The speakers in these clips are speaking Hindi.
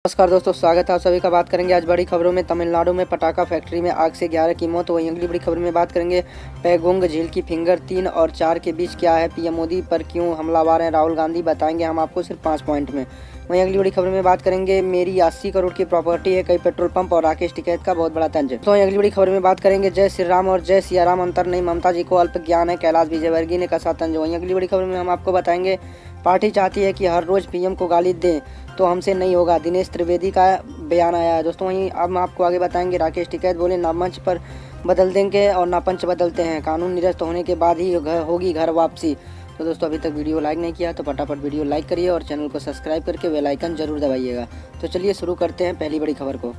नमस्कार दोस्तों, स्वागत है आप सभी का। बात करेंगे आज बड़ी खबरों में। तमिलनाडु में पटाखा फैक्ट्री में आग से 11 की मौत। वहीं अगली बड़ी खबर में बात करेंगे पैगोंग झील की फिंगर 3 और 4 के बीच क्या है, पीएम मोदी पर क्यों हमलावर हैं राहुल गांधी, बताएंगे हम आपको सिर्फ 5 पॉइंट में। वहीं अगली बड़ी खबर में बात करेंगे मेरी 80 करोड़ की प्रॉपर्टी है, कई पेट्रोल पंप और राकेश टिकैत का बहुत बड़ा तंज। तो अगली बड़ी खबर में बात करेंगे जय श्री राम और जय सिया राम अंतर नहीं, ममता जी को अल्प ज्ञान है, कैलाश विजयवर्गीय ने कसा तंज। वहीं अगली बड़ी खबर में हम आपको बताएंगे पार्टी चाहती है कि हर रोज पीएम को गाली दें तो हमसे नहीं होगा, दिनेश त्रिवेदी का बयान आया है। दोस्तों वहीं अब हम आपको आगे बताएंगे राकेश टिकैत बोले ना मंच पर बदल देंगे और ना पंच बदलते हैं, कानून निरस्त होने के बाद ही होगी घर वापसी। तो दोस्तों अभी तक वीडियो लाइक नहीं किया तो फटाफट वीडियो लाइक करिए और चैनल को सब्सक्राइब करके बेल आइकन जरूर दबाइएगा। तो चलिए शुरू करते हैं पहली बड़ी खबर को।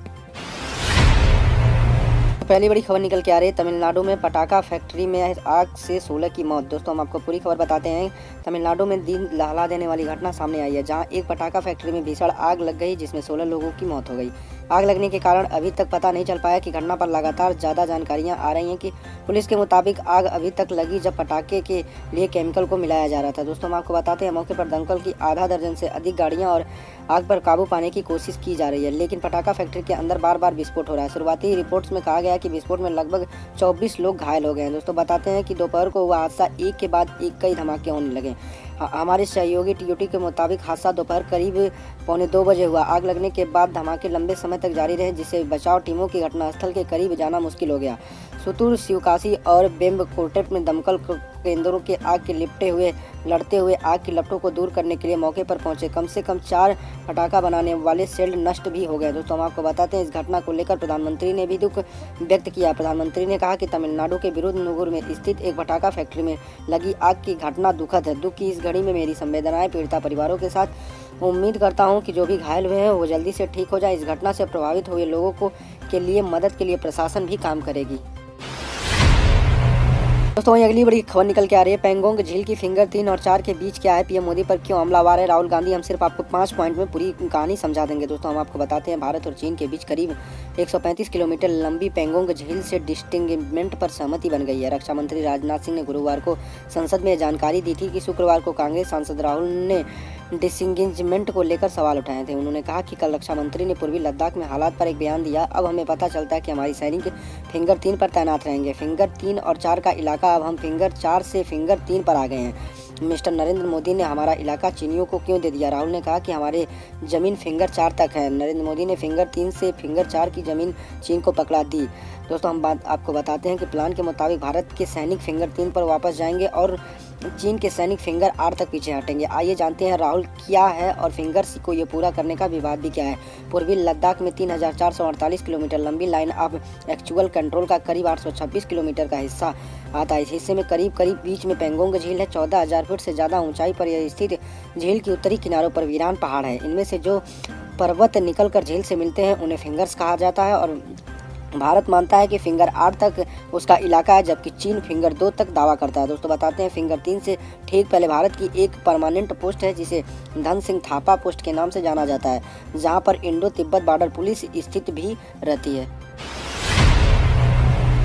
पहली बड़ी खबर निकल के आ रही है तमिलनाडु में पटाखा फैक्ट्री में आग से 16 की मौत। दोस्तों हम आपको पूरी खबर बताते हैं। तमिलनाडु में दिन दहला देने वाली घटना सामने आई है, जहां एक पटाखा फैक्ट्री में भीषण आग लग गई जिसमें 16 लोगों की मौत हो गई। आग लगने के कारण अभी तक पता नहीं चल पाया कि घटना पर लगातार ज़्यादा जानकारियां आ रही हैं कि पुलिस के मुताबिक आग अभी तक लगी जब पटाखे के लिए केमिकल को मिलाया जा रहा था। दोस्तों हम आपको बताते हैं मौके पर दमकल की आधा दर्जन से अधिक गाड़ियां और आग पर काबू पाने की कोशिश की जा रही है, लेकिन पटाखा फैक्ट्री के अंदर बार बार विस्फोट हो रहा है। शुरुआती रिपोर्ट्स में कहा गया कि विस्फोट में लगभग 24 लोग घायल हो गए हैं। दोस्तों बताते हैं कि दोपहर को हुआ हादसा एक के बाद एक कई धमाके होने लगे। हमारे सहयोगी टीओटी के मुताबिक हादसा दोपहर करीब 1:45 बजे हुआ। आग लगने के बाद धमाके लंबे समय तक जारी रहे, जिससे बचाव टीमों की घटनास्थल के करीब जाना मुश्किल हो गया। सुतूर, शिवकाशी और बेम्बकोटेट में दमकल केंद्रों के आग के लड़ते हुए आग की लपटों को दूर करने के लिए मौके पर पहुंचे। कम से कम 4 पटाखा बनाने वाले शेड नष्ट भी हो गए। दोस्तों हम आपको बताते हैं इस घटना को लेकर प्रधानमंत्री ने भी दुख व्यक्त किया। प्रधानमंत्री ने कहा कि तमिलनाडु के विरुद्धनगर में स्थित एक पटाखा फैक्ट्री में लगी आग की घटना दुखद है। दुख की इस घड़ी में मेरी संवेदनाएं पीड़िता परिवारों के साथ। उम्मीद करता हूं कि जो भी घायल हुए हैं वो जल्दी से ठीक हो जाए। इस घटना से प्रभावित हुए लोगों के लिए मदद के लिए प्रशासन भी काम करेगी। दोस्तों वहीं अगली बड़ी खबर निकल के आ रही है पैंगोंग झील की फिंगर 3 और 4 के बीच क्या है, पीएम मोदी पर क्यों हमलावर है राहुल गांधी। हम सिर्फ आपको 5 पॉइंट में पूरी कहानी समझा देंगे। दोस्तों हम आपको बताते हैं भारत और चीन के बीच करीब 135 किलोमीटर लंबी पैंगोंग झील से डिस्टिंगमेंट पर सहमति बन गई है। रक्षा मंत्री राजनाथ सिंह ने गुरुवार को संसद में जानकारी दी थी कि शुक्रवार को कांग्रेस सांसद राहुल ने डिसंगेजमेंट को लेकर सवाल उठाए थे। उन्होंने कहा कि कल रक्षा मंत्री ने पूर्वी लद्दाख में हालात पर एक बयान दिया। अब हमें पता चलता है कि हमारी सैनिक फिंगर 3 पर तैनात रहेंगे। फिंगर 3 और 4 का इलाका अब हम फिंगर 4 से फिंगर 3 पर आ गए हैं। मिस्टर नरेंद्र मोदी ने हमारा इलाका चीनियों को क्यों दे दिया। राहुल ने कहा कि हमारे जमीन फिंगर 4 तक है। नरेंद्र मोदी ने फिंगर 3 से फिंगर 4 की जमीन चीन को पकड़ा दी। दोस्तों हम आपको बताते हैं कि प्लान के मुताबिक भारत के सैनिक फिंगर 3 पर वापस जाएंगे और चीन के सैनिक फिंगर 8 तक पीछे हटेंगे। आइए जानते हैं राहुल क्या है और फिंगर सी को ये पूरा करने का विवाद भी क्या है। पूर्वी लद्दाख में 3448 किलोमीटर लंबी लाइन ऑफ एक्चुअल कंट्रोल का करीब 826 किलोमीटर का हिस्सा आता है। इस हिस्से में करीब बीच में पैंगोंग झील है। 14,000 फीट से ज़्यादा ऊंचाई पर यह स्थित झील की उत्तरी किनारों पर वीरान पहाड़ है। इनमें से जो पर्वत निकलकर झील से मिलते हैं उन्हें फिंगर्स कहा जाता है और भारत मानता है कि फिंगर 8 तक उसका इलाका है, जबकि चीन फिंगर 2 तक दावा करता है। दोस्तों बताते हैं फिंगर 3 से ठीक पहले भारत की एक परमानेंट पोस्ट है जिसे धन सिंह थापा पोस्ट के नाम से जाना जाता है, जहां पर इंडो तिब्बत बॉर्डर पुलिस स्थित भी रहती है।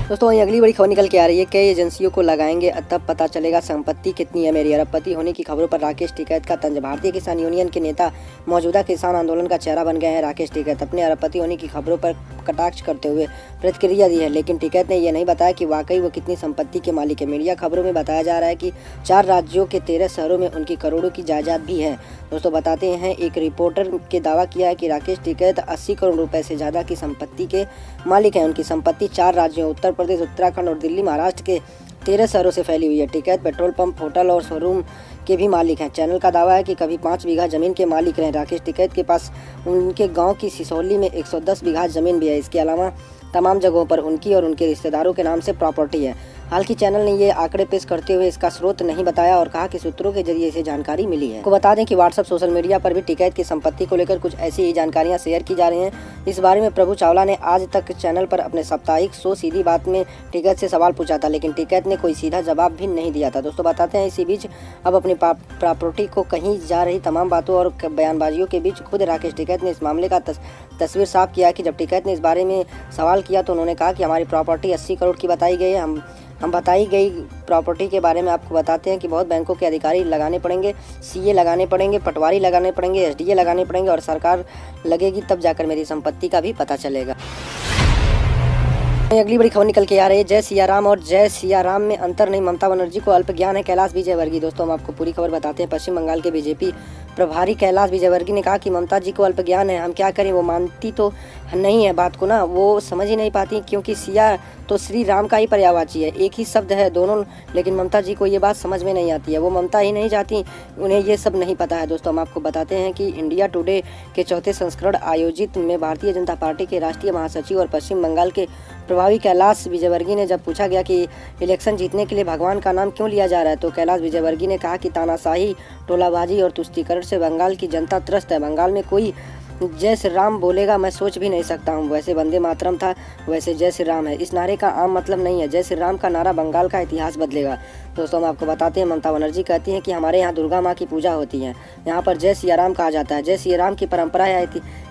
दोस्तों वहीं अगली बड़ी खबर निकल के आ रही है कई एजेंसियों को लगाएंगे तब पता चलेगा संपत्ति कितनी है मेरी। अरबपति होने की खबरों पर राकेश टिकैत का तंज। भारतीय किसान यूनियन के नेता मौजूदा किसान आंदोलन का चेहरा बन गए हैं। राकेश टिकैत अपने अरबपति होने की खबरों पर कटाक्ष करते हुए प्रतिक्रिया दी है, लेकिन टिकैत ने यह नहीं बताया कि वाकई वो कितनी संपत्ति के मालिक है। मीडिया खबरों में बताया जा रहा है कि 4 राज्यों के 13 शहरों में उनकी करोड़ों की जायदाद भी है। दोस्तों बताते हैं एक रिपोर्टर के दावा किया है कि राकेश टिकैत 80 करोड़ रुपए से ज़्यादा की संपत्ति के मालिक हैं। उनकी संपत्ति 4 राज्यों उत्तर प्रदेश, उत्तराखंड और दिल्ली, महाराष्ट्र के 13 शहरों से फैली हुई है। टिकैत पेट्रोल पंप, होटल और शोरूम के भी मालिक हैं। चैनल का दावा है कि कभी 5 बीघा जमीन के मालिक रहे। राकेश टिकैत के पास उनके गांव की सिसौली में 110 बीघा जमीन भी है। इसके अलावा तमाम जगहों पर उनकी और उनके रिश्तेदारों के नाम से प्रॉपर्टी है। हालांकि चैनल ने ये आंकड़े पेश करते हुए इसका स्रोत नहीं बताया और कहा कि सूत्रों के जरिए इसे जानकारी मिली है। आपको बता दें कि व्हाट्सएप सोशल मीडिया पर भी टिकैत की संपत्ति को लेकर कुछ ऐसी ही जानकारियां शेयर की जा रही हैं। इस बारे में प्रभु चावला ने आज तक चैनल पर अपने साप्ताहिक शो सीधी बात में टिकैत से सवाल पूछा था, लेकिन टिकैत ने कोई सीधा जवाब भी नहीं दिया था। दोस्तों बताते हैं इसी बीच अब अपनी प्रॉपर्टी को कहीं जा रही तमाम बातों और बयानबाजियों के बीच खुद राकेश टिकैत ने इस मामले का तस्वीर साफ किया कि जब टिकैत ने इस बारे में सवाल किया तो उन्होंने कहा कि हमारी प्रॉपर्टी 80 करोड़ की बताई गई है। हम बताई गई प्रॉपर्टी के बारे में आपको बताते हैं कि बहुत बैंकों के अधिकारी लगाने पड़ेंगे, सीए लगाने पड़ेंगे, पटवारी लगाने पड़ेंगे, एसडीए लगाने पड़ेंगे और सरकार लगेगी, तब जाकर मेरी संपत्ति का भी पता चलेगा। अगली बड़ी खबर निकल के आ रही है, जय सिया राम और जय सिया राम में अंतर नहीं, ममता बनर्जी को अल्प ज्ञान है, कैलाश विजयवर्गीय। दोस्तों हम आपको पूरी खबर बताते हैं। पश्चिम बंगाल के बीजेपी प्रभारी कैलाश विजयवर्गीय ने कहा कि ममता जी को अल्प ज्ञान है, हम क्या करें, वो मानती तो नहीं है बात को ना, वो समझ ही नहीं पाती, क्योंकि सिया तो श्री राम का ही पर्यायवाची है, एक ही शब्द है दोनों, लेकिन ममता जी को ये बात समझ में नहीं आती है, वो ममता ही नहीं चाहती, उन्हें ये सब नहीं पता है। दोस्तों हम आपको बताते हैं कि इंडिया टुडे के चौथे संस्करण आयोजित में भारतीय जनता पार्टी के राष्ट्रीय महासचिव और पश्चिम बंगाल के प्रभावी कैलाश विजयवर्गीय ने जब पूछा गया कि इलेक्शन जीतने के लिए भगवान का नाम क्यों लिया जा रहा है, तो कैलाश विजयवर्गीय ने कहा कि तानाशाही, टोलाबाजी और तुष्टीकरण से बंगाल की जनता त्रस्त है। बंगाल में कोई जय श्री राम बोलेगा मैं सोच भी नहीं सकता हूँ, वैसे वंदे मातरम था, वैसे जय श्री राम है। इस नारे का आम मतलब नहीं है, जय श्री राम का नारा बंगाल का इतिहास बदलेगा। दोस्तों हम आपको बताते हैं, ममता बनर्जी कहती हैं कि हमारे यहाँ दुर्गा माँ की पूजा होती है, यहाँ पर जय सिया राम कहा जाता है, जय सिया राम की परंपरा या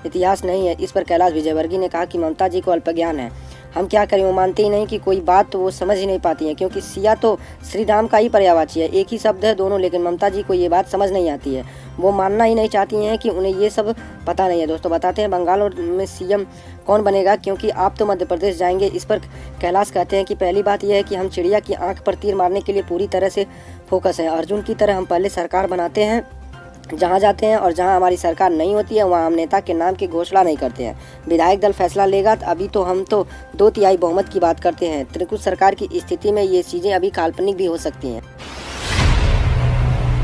इतिहास नहीं है। इस पर कैलाश विजयवर्गीय ने कहा कि ममता जी को अल्प ज्ञान है, हम क्या करें, वो मानते ही नहीं कि कोई बात तो वो समझ ही नहीं पाती हैं, क्योंकि सिया तो श्री राम का ही पर्यायवाची है, एक ही शब्द है दोनों, लेकिन ममता जी को ये बात समझ नहीं आती है, वो मानना ही नहीं चाहती हैं कि उन्हें ये सब पता नहीं है। दोस्तों बताते हैं बंगाल में सीएम कौन बनेगा, क्योंकि आप तो मध्य प्रदेश जाएंगे। इस पर कैलाश कहते हैं कि पहली बात यह है कि हम चिड़िया की आंख पर तीर मारने के लिए पूरी तरह से फोकस हैं, अर्जुन की तरह हम पहले सरकार बनाते हैं जहाँ जाते हैं, और जहाँ हमारी सरकार नहीं होती है वहाँ हम नेता के नाम की घोषणा नहीं करते हैं, विधायक दल फैसला लेगा। अभी तो हम तो 2/3 बहुमत की बात करते हैं, त्रिकुट सरकार की स्थिति में ये चीज़ें अभी काल्पनिक भी हो सकती हैं।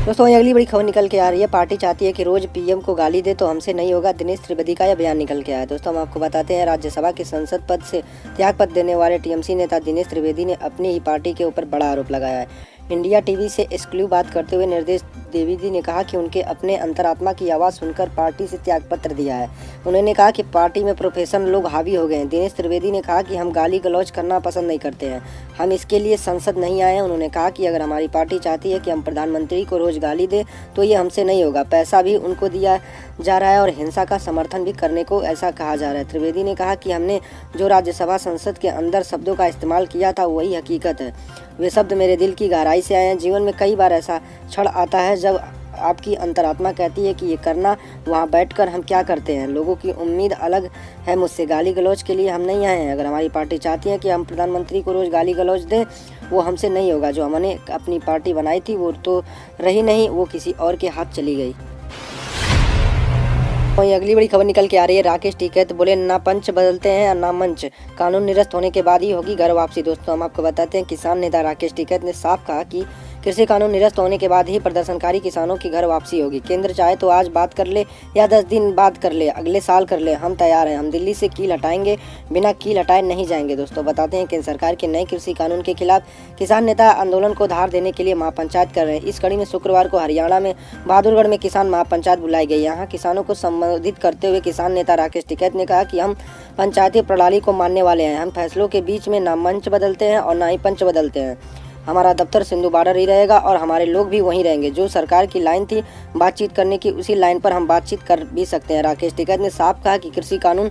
दोस्तों अगली बड़ी खबर निकल के आ रही है, पार्टी चाहती है कि रोज पीएम को गाली दे तो हमसे नहीं होगा, दिनेश त्रिवेदी का यह बयान निकल के आया है। दोस्तों हम आपको बताते हैं, राज्यसभा के संसद पद से त्याग पत्र देने वाले टीएमसी नेता दिनेश त्रिवेदी ने अपनी ही पार्टी के ऊपर बड़ा आरोप लगाया है। इंडिया टीवी से एक्सक्लूसिव बात करते हुए निर्देश द्विवेदी ने कहा कि उनके अपने अंतरात्मा की आवाज़ सुनकर पार्टी से त्यागपत्र दिया है। उन्होंने कहा कि पार्टी में प्रोफेशनल लोग हावी हो गए हैं। दिनेश त्रिवेदी ने कहा कि हम गाली गलौज करना पसंद नहीं करते हैं, हम इसके लिए संसद नहीं आए हैं। उन्होंने कहा कि अगर हमारी पार्टी चाहती है कि हम प्रधानमंत्री को रोज गाली दें तो ये हमसे नहीं होगा, पैसा भी उनको दिया जा रहा है और हिंसा का समर्थन भी करने को ऐसा कहा जा रहा है। त्रिवेदी ने कहा कि हमने जो राज्यसभा संसद के अंदर शब्दों का इस्तेमाल किया था वही हकीकत है, वे शब्द मेरे दिल की गहराई से आए हैं। जीवन में कई बार ऐसा क्षण आता है जब आपकी अंतरात्मा कहती है कि ये करना, वहाँ बैठकर हम क्या करते हैं। लोगों की उम्मीद अलग है मुझसे, गाली गलौज के लिए हम नहीं आए हैं। अगर हमारी पार्टी चाहती है कि हम प्रधानमंत्री को रोज़ गाली गलौज दें, वो हमसे नहीं होगा। जो हमने अपनी पार्टी बनाई थी वो तो रही नहीं, वो किसी और के हाथ चली गई। वहीं अगली बड़ी खबर निकल के आ रही है, राकेश टिकैत बोले ना पंच बदलते हैं ना मंच, कानून निरस्त होने के बाद ही होगी घर वापसी। दोस्तों हम आपको बताते हैं, किसान नेता राकेश टिकैत ने साफ कहा कि कृषि कानून निरस्त होने के बाद ही प्रदर्शनकारी किसानों की घर वापसी होगी। केंद्र चाहे तो आज बात कर ले या 10 दिन बाद कर ले, अगले साल कर ले, हम तैयार हैं। हम दिल्ली से कील हटाएंगे, बिना कील हटाए नहीं जाएंगे। दोस्तों बताते हैं, केंद्र सरकार के नए कृषि कानून के खिलाफ किसान नेता आंदोलन को धार देने के लिए महापंचायत कर रहे हैं। इस कड़ी में शुक्रवार को हरियाणा में बहादुरगढ़ में किसान महापंचायत बुलाई गई। यहाँ किसानों को संबोधित करते हुए किसान नेता राकेश टिकैत ने कहा कि हम पंचायती प्रणाली को मानने वाले हैं। हम फैसलों के बीच में ना मंच बदलते हैं और ना ही पंच बदलते हैं। हमारा दफ्तर सिंधु बॉर्डर ही रहेगा और हमारे लोग भी वहीं रहेंगे। जो सरकार की लाइन थी बातचीत करने की, उसी लाइन पर हम बातचीत कर भी सकते हैं। राकेश टिकैत ने साफ कहा कि कृषि कानून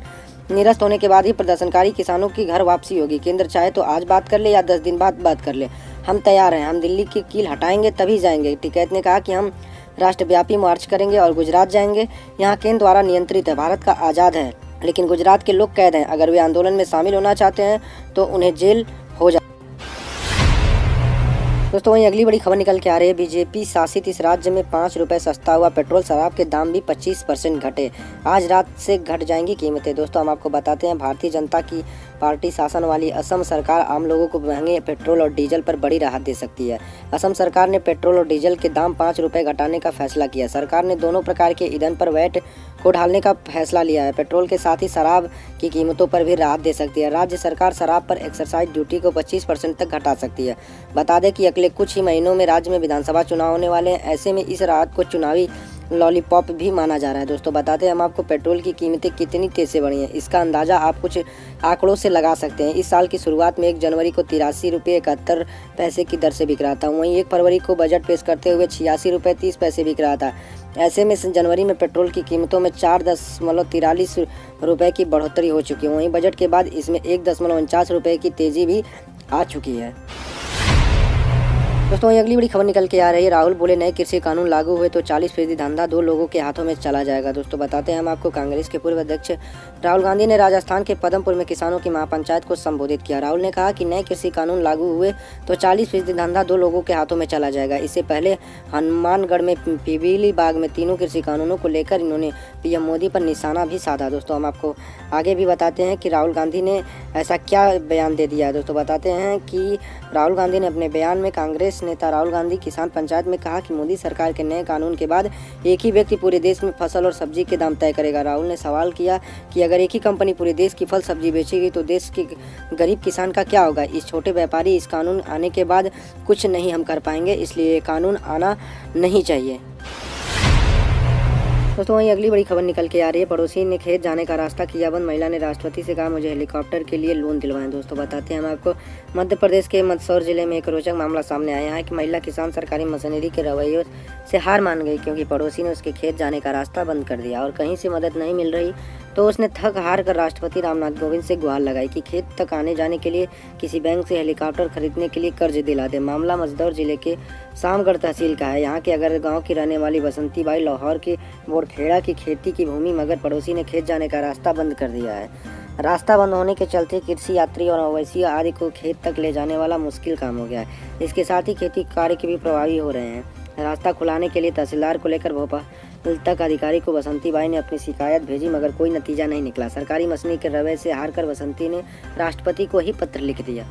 निरस्त होने के बाद ही प्रदर्शनकारी किसानों की घर वापसी होगी। केंद्र चाहे तो आज बात कर ले या 10 दिन बाद बात कर ले, हम तैयार हैं। हम दिल्ली की कील हटाएंगे तभी जाएंगे। टिकैत ने कहा कि हम राष्ट्रव्यापी मार्च करेंगे और गुजरात जाएंगे। यहाँ केंद्र द्वारा नियंत्रित है, भारत का आज़ाद है, लेकिन गुजरात के लोग कैद हैं। अगर वे आंदोलन में शामिल होना चाहते हैं तो उन्हें जेल हो जाए। दोस्तों वहीं अगली बड़ी खबर निकल के आ रही है, बीजेपी शासित इस राज्य में 5 रुपये सस्ता हुआ पेट्रोल, शराब के दाम भी 25% घटे। आज रात से घट जाएंगी कीमतें। दोस्तों हम आपको बताते हैं, भारतीय जनता की पार्टी शासन वाली असम सरकार आम लोगों को महंगे पेट्रोल और डीजल पर बड़ी राहत दे सकती है। असम सरकार ने पेट्रोल और डीजल के दाम 5 रुपये घटाने का फैसला किया। सरकार ने दोनों प्रकार के ईंधन पर वैट को ढालने का फैसला लिया है। पेट्रोल के साथ ही शराब की कीमतों पर भी राहत दे सकती है। राज्य सरकार शराब पर एक्साइज ड्यूटी को 25% तक घटा सकती है। बता दें कि अगले कुछ ही महीनों में राज्य में विधानसभा चुनाव होने वाले हैं। ऐसे में इस राहत को चुनावी लॉलीपॉप भी माना जा रहा है। दोस्तों बताते हैं हम आपको, पेट्रोल की कीमतें कितनी तेज़ी से बढ़ी हैं, इसका अंदाज़ा आप कुछ आंकड़ों से लगा सकते हैं। इस साल की शुरुआत में 1 जनवरी को 83 रुपये 71 पैसे की दर से बिक रहा था। वहीं 1 फरवरी को बजट पेश करते हुए 86 रुपये 30 पैसे बिक रहा था। ऐसे में जनवरी में पेट्रोल की कीमतों में 4.43 रुपये की बढ़ोतरी हो चुकी है। वहीं बजट के बाद इसमें 1.49 रुपये की तेज़ी भी आ चुकी है। दोस्तों वहीं अगली बड़ी खबर निकल के आ रही है। राहुल बोले नए कृषि कानून लागू हुए तो 40% धंधा 2 लोगों के हाथों में चला जाएगा। दोस्तों बताते हैं हम आपको, कांग्रेस के पूर्व अध्यक्ष राहुल गांधी ने राजस्थान के पदमपुर में किसानों की महापंचायत को संबोधित किया। राहुल ने कहा कि नए कृषि कानून लागू हुए तो 40% धंधा 2 लोगों के हाथों में चला जाएगा। इससे पहले हनुमानगढ़ में पीपीली बाग में तीनों कृषि कानूनों को लेकर इन्होंने पीएम मोदी पर निशाना भी साधा। दोस्तों हम आपको आगे भी बताते हैं कि राहुल गांधी ने ऐसा क्या बयान दे दिया है। दोस्तों बताते हैं कि राहुल गांधी ने अपने बयान में कांग्रेस नेता राहुल गांधी किसान पंचायत में कहा कि मोदी सरकार के नए कानून के बाद एक ही व्यक्ति पूरे देश में फसल और सब्जी के दाम तय करेगा। राहुल ने सवाल किया कि अगर एक ही कंपनी पूरे देश की फल सब्जी बेचेगी तो देश के गरीब किसान का क्या होगा। इस छोटे व्यापारी इस कानून आने के बाद कुछ नहीं हम कर पाएंगे, इसलिए ये कानून आना नहीं चाहिए। दोस्तों वहीं अगली बड़ी खबर निकल के आ रही है। पड़ोसी ने खेत जाने का रास्ता किया बंद, महिला ने राष्ट्रपति से कहा मुझे हेलीकॉप्टर के लिए लोन दिलवाएं। दोस्तों बताते हैं हम आपको, मध्य प्रदेश के मंदसौर जिले में एक रोचक मामला सामने आया है कि महिला किसान सरकारी मशीनरी के रवैये से हार मान गई, क्योंकि पड़ोसी ने उसके खेत जाने का रास्ता बंद कर दिया और कहीं से मदद नहीं मिल रही तो उसने थक हार कर राष्ट्रपति रामनाथ कोविंद से गुहार लगाई कि खेत तक आने जाने के लिए किसी बैंक से हेलीकॉप्टर खरीदने के लिए कर्ज दिला दे। मामला मंदसौर जिले के शामगढ़ तहसील का है। यहाँ के अगर गांव की रहने वाली बसंती बाई लाहौर के बोरखेड़ा की खेती की भूमि, मगर पड़ोसी ने खेत जाने का रास्ता बंद कर दिया है। रास्ता बंद होने के चलते कृषि यात्री और मवेशी आदि को खेत तक ले जाने वाला मुश्किल काम हो गया है। इसके साथ ही खेती कार्य के भी प्रभावी हो रहे हैं। रास्ता खुलाने के लिए तहसीलदार को लेकर भोपाल तक अधिकारी को बसंती बाई ने अपनी शिकायत भेजी, मगर कोई नतीजा नहीं निकला। सरकारी मशीनरी के रवैये से हार कर बसंती ने राष्ट्रपति को ही पत्र लिख दिया।